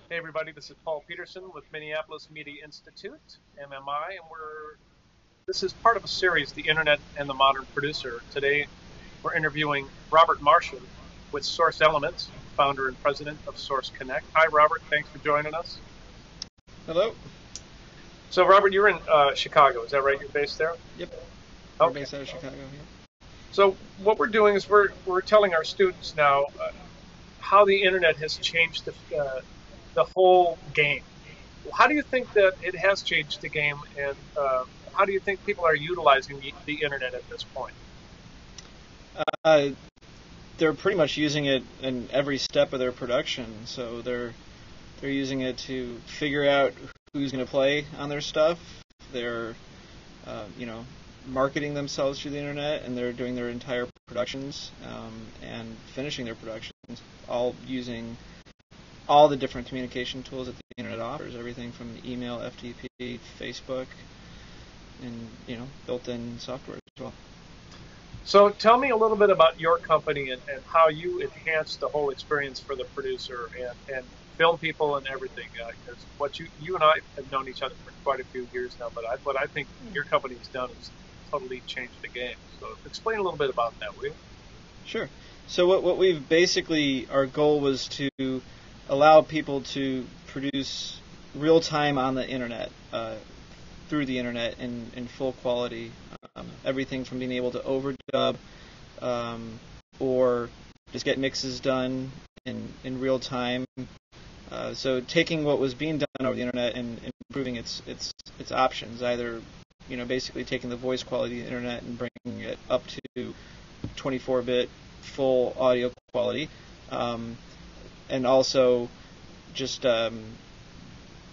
Hey everybody, this is Paul Peterson with Minneapolis Media Institute, MMI, and this is part of a series, The Internet and the Modern Producer. Today we're interviewing Robert Marshall with Source Elements, founder and president of Source Connect. Hi Robert, thanks for joining us. Hello. So Robert, you're in Chicago, is that right? You're based there? Yep. We're Okay. based out of Chicago here. So what we're doing is we're telling our students now how the internet has changed the whole game. How do you think that it has changed the game, and how do you think people are utilizing the internet at this point? Uh, they're pretty much using it in every step of their production. So they're using it to figure out who's going to play on their stuff. They're marketing themselves through the internet, and they're doing their entire productions and finishing their productions, all using all the different communication tools that the internet offers, everything from email, FTP, Facebook, and built-in software as well. So tell me a little bit about your company and how you enhance the whole experience for the producer and film people and everything. Because what you and I have known each other for quite a few years now, but what I think your company has done is totally changed the game. So explain a little bit about that, will you? Sure. So what we've basically, our goal was to allow people to produce real time on the internet, through the internet in full quality. Everything from being able to overdub or just get mixes done in real time. So taking what was being done over the internet and improving its options, either basically taking the voice quality of the internet and bringing it up to 24-bit full audio quality, and also just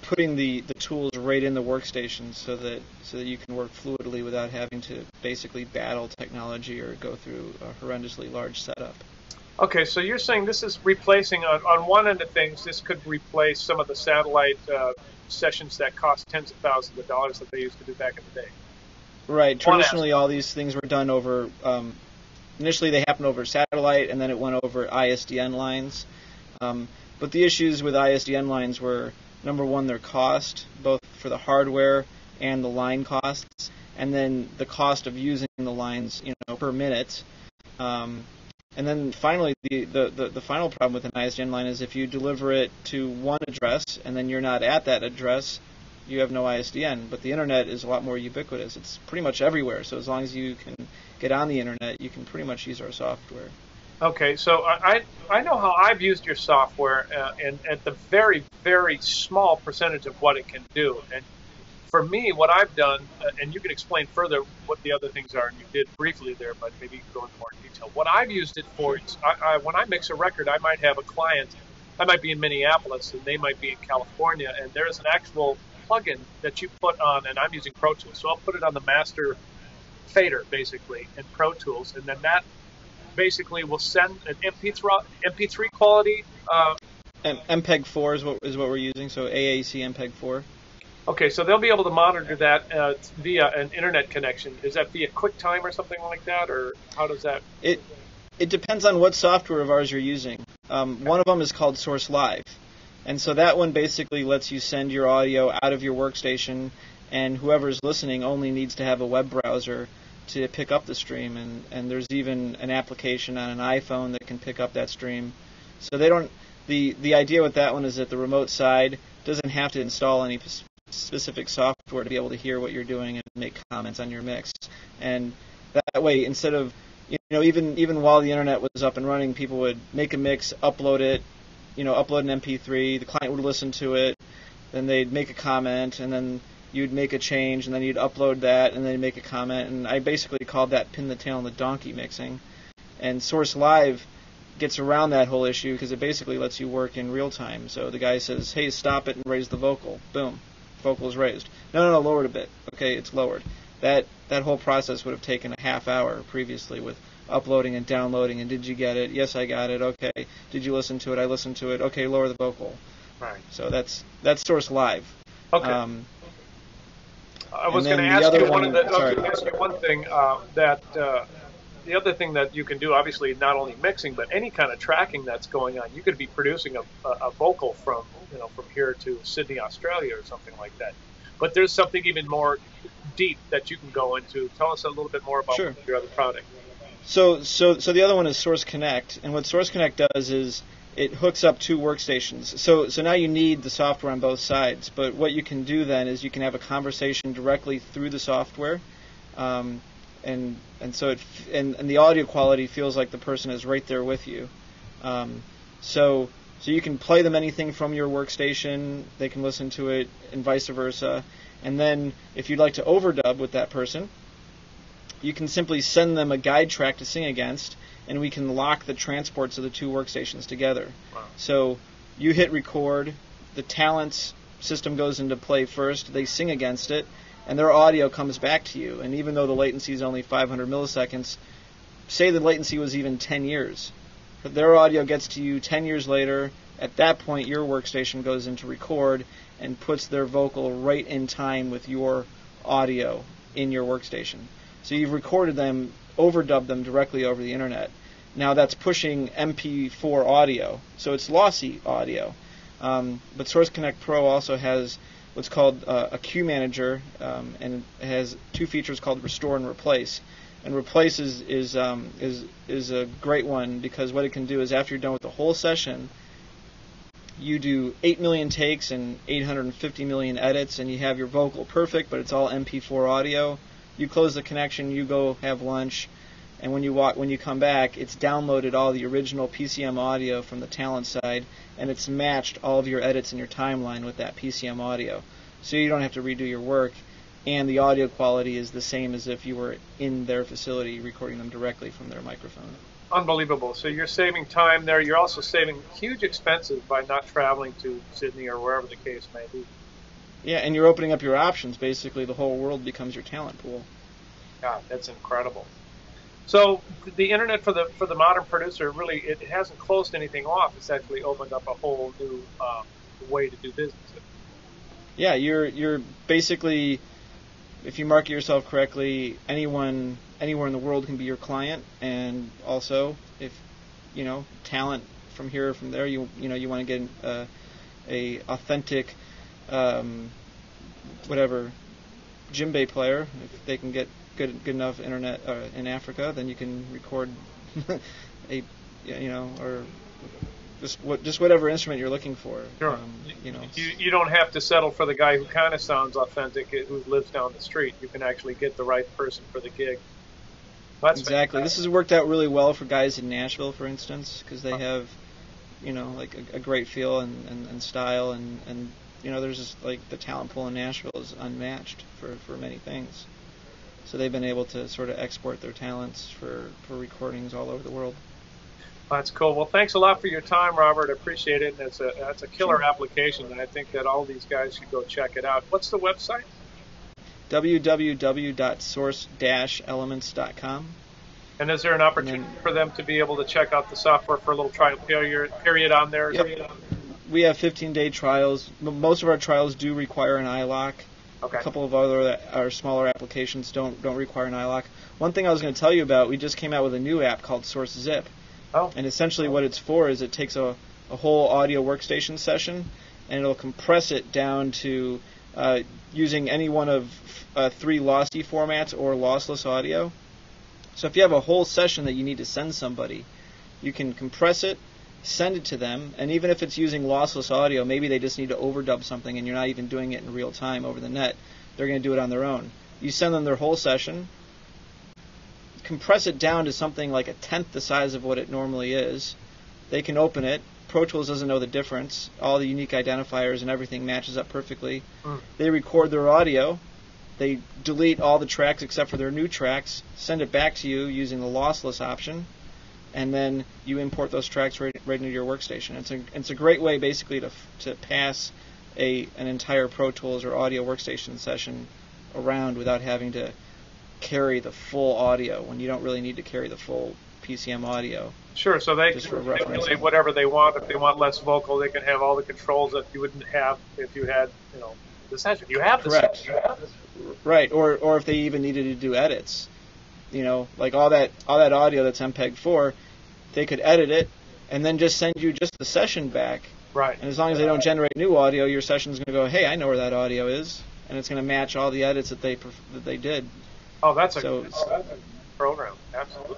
putting the tools right in the workstation so that you can work fluidly without having to basically battle technology or go through a horrendously large setup. Okay, so you're saying this is replacing, on one end of things, this could replace some of the satellite sessions that cost tens of thousands of dollars that they used to do back in the day. Right. Traditionally, all these things were done over. Initially, they happened over satellite, and then it went over ISDN lines. But the issues with ISDN lines were, number one, their cost, both for the hardware and the line costs, and then the cost of using the lines, per minute. And then finally, the final problem with an ISDN line is if you deliver it to one address and then you're not at that address, you have no ISDN. But the internet is a lot more ubiquitous. It's pretty much everywhere. So as long as you can get on the internet, you can pretty much use our software. Okay, so I know how I've used your software, and at the very, very small percentage of what it can do. And for me, what I've done, and you can explain further what the other things are, and you did briefly there, but maybe you can go into more detail. What I've used it for is, when I mix a record, I might have a client, I might be in Minneapolis, and they might be in California, and there's an actual plugin that you put on, and I'm using Pro Tools, so I'll put it on the master fader, basically, in Pro Tools, and then that basically will send an MP3 quality. MPEG-4 is what we're using, so AAC MPEG-4. Okay, so they'll be able to monitor that via an internet connection. Is that via QuickTime or something like that, or how does that? It depends on what software of ours you're using. One of them is called Source Live, and so that one basically lets you send your audio out of your workstation, and whoever's listening only needs to have a web browser to pick up the stream, and there's even an application on an iPhone that can pick up that stream. So they don't. The idea with that one is that the remote side doesn't have to install any specific software to be able to hear what you're doing and make comments on your mix. And that way, instead of even while the internet was up and running, people would make a mix, upload it, upload an MP3. The client would listen to it, then they'd make a comment, and then you'd make a change, and then you'd upload that, and then you'd make a comment. And I basically called that pin the tail on the donkey mixing. And Source Live gets around that whole issue because it basically lets you work in real time. So the guy says, hey, stop it and raise the vocal. Boom. Vocal is raised. No, lower it a bit. Okay, it's lowered. That whole process would have taken a half hour previously with uploading and downloading, and did you get it? Yes, I got it. Okay. Did you listen to it? I listened to it. Okay, lower the vocal. Right. So that's Source Live. Okay. I was going to ask you one thing that the other thing that you can do, obviously, not only mixing, but any kind of tracking that's going on. You could be producing a vocal from from here to Sydney, Australia, or something like that. But there's something even more deep that you can go into. Tell us a little bit more about Sure. your other product. So the other one is Source Connect, and what Source Connect does is it hooks up two workstations. So now you need the software on both sides, but what you can do then is you can have a conversation directly through the software, and so and the audio quality feels like the person is right there with you. So you can play them anything from your workstation, they can listen to it, and vice versa. And then if you'd like to overdub with that person, you can simply send them a guide track to sing against, and we can lock the transports of the two workstations together. Wow. So you hit record, the talent's system goes into play first, they sing against it, and their audio comes back to you. And even though the latency is only 500 milliseconds, say the latency was even 10 years. But their audio gets to you 10 years later. At that point, your workstation goes into record and puts their vocal right in time with your audio in your workstation. So you've recorded them, overdubbed them directly over the internet. Now that's pushing MP4 audio, so it's lossy audio. But Source Connect Pro also has what's called a queue manager, and it has two features called Restore and Replace. And Replace is a great one because what it can do is after you're done with the whole session, you do 8 million takes and 850 million edits, and you have your vocal perfect, but it's all MP4 audio. You close the connection, you go have lunch, and when you come back, it's downloaded all the original PCM audio from the talent side, and it's matched all of your edits in your timeline with that PCM audio. So you don't have to redo your work, and the audio quality is the same as if you were in their facility recording them directly from their microphone. Unbelievable. So you're saving time there. You're also saving huge expenses by not traveling to Sydney or wherever the case may be. Yeah, and you're opening up your options. Basically, the whole world becomes your talent pool. God, that's incredible. So the internet for the modern producer, really, it hasn't closed anything off. It's actually opened up a whole new way to do business. Yeah, you're basically, if you market yourself correctly, anywhere in the world can be your client. And also, if talent from here or from there, you want to get a authentic whatever djembe player, if they can get good enough internet in Africa, then you can record or just whatever instrument you're looking for. Sure. You don't have to settle for the guy who kind of sounds authentic, who lives down the street. You can actually get the right person for the gig. That's exactly. fantastic. This has worked out really well for guys in Nashville, for instance, because they have like a great feel and style, and there's just like the talent pool in Nashville is unmatched for many things. So they've been able to sort of export their talents for recordings all over the world. That's cool. Well, thanks a lot for your time, Robert. I appreciate it. And it's a killer application, and I think that all these guys should go check it out. What's the website? www.source-elements.com. And is there an opportunity for them to be able to check out the software for a little trial period on there? Yep. We have 15-day trials. Most of our trials do require an iLock. Okay. A couple of our smaller applications don't require an iLock. One thing I was going to tell you about, we just came out with a new app called Source Zip. Oh. And essentially what it's for is it takes a whole audio workstation session, and it'll compress it down to using any one of 3 lossy formats or lossless audio. So if you have a whole session that you need to send somebody, you can compress it, send it to them, and even if it's using lossless audio, maybe they just need to overdub something and you're not even doing it in real time over the net, they're going to do it on their own. You send them their whole session, compress it down to something like 1/10 the size of what it normally is. They can open it. Pro Tools doesn't know the difference. All the unique identifiers and everything matches up perfectly. They record their audio. They delete all the tracks except for their new tracks, send it back to you using the lossless option, and then you import those tracks right into your workstation. It's a great way basically to pass an entire Pro Tools or audio workstation session around without having to carry the full audio when you don't really need to carry the full PCM audio. Sure, so they can manipulate whatever they want. If they want less vocal, they can have all the controls that you wouldn't have if you had, the session. You have the Correct. session. Right, or if they even needed to do edits. like all that audio that's MPEG-4, they could edit it and then just send you just the session back. Right. And as long as they don't generate new audio, your session's going to go, hey, I know where that audio is, and it's going to match all the edits that they did. Oh, that's a program. Absolutely.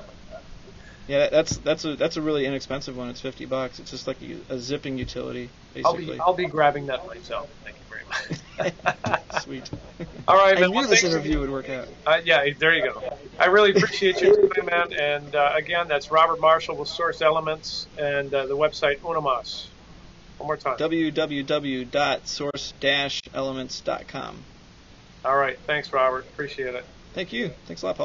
Yeah, that's a really inexpensive one. It's $50. It's just like a zipping utility, basically. I'll be grabbing that myself. Thank you very much. Sweet. All right, I man. knew this interview would work out. Yeah, there you go. I really appreciate your time, man. And again, that's Robert Marshall with Source Elements and the website Unomas. One more time. www.source-elements.com. All right. Thanks, Robert. Appreciate it. Thank you. Thanks a lot, Paul.